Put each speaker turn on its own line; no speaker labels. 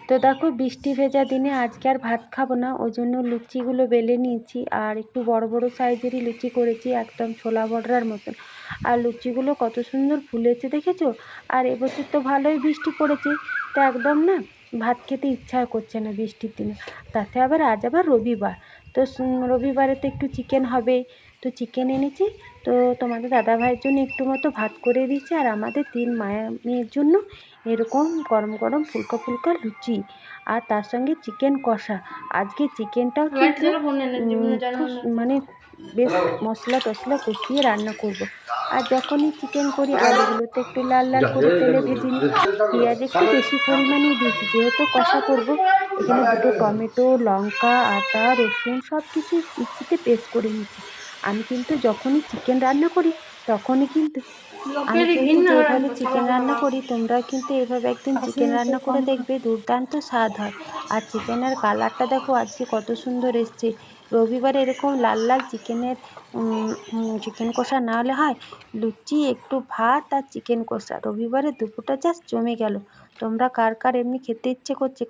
তো দেখো বৃষ্টি ভেজা দিনে আজকে আর ভাত খাবো না, ওই জন্য লুচিগুলো বেলে নিয়েছি। আর একটু বড় বড় সাইজেরই লুচি করেছি, একদম ছোলা বড়ার মতন। আর লুচিগুলো কত সুন্দর ফুলেছে দেখেছো। আর এবছর তো ভালোই বৃষ্টি পড়েছে, তো একদম না ভাত খেতে ইচ্ছা করছে না বৃষ্টির দিনে। তাতে আবার আজ আবার রবিবার, তো রবিবারে তো একটু চিকেন হবেই। তো চিকেন এনেছি, তো তোমাদের দাদাভাইয়ের জন্য একটু মতো ভাত করে দিয়েছি, আর আমাদের 3 মায়া মেয়ের জন্য এরকম গরম গরম ফুলকা ফুলকা লুচি, আর তার সঙ্গে চিকেন কষা। আজকে চিকেনটাও কিন্তু খুব মানে বেশ মশলা টশলা কষিয়ে রান্না করব। আর যখনই চিকেন করি আলুগুলোতে একটু লাল লাল করে তেলে ভেজে নিই। পেঁয়াজ একটু বেশি পরিমাণেই দিয়েছি, যেহেতু কষা করব। এখানে 2টো টমেটো, লঙ্কা, আদা, রসুন সব কিছু মিক্সিতে পেস্ট করে নিচ্ছি। আমি কিন্তু যখনই চিকেন রান্না করি তখনই কিন্তু যেভাবে চিকেন রান্না করি, তোমরাও কিন্তু এভাবে একদিন চিকেন রান্না করে দেখবে, দুর্দান্ত স্বাদ হয়। আর চিকেনের কালারটা দেখো আজকে কত সুন্দর এসছে। রবিবারে এরকম লাল লাল চিকেন কষা না হলে হয়? লুচি, একটু ভাত আর চিকেন কষা, রবিবারে দুপুরটা জাস্ট জমে গেল। তোমরা কার কার এমনি খেতে ইচ্ছে করছে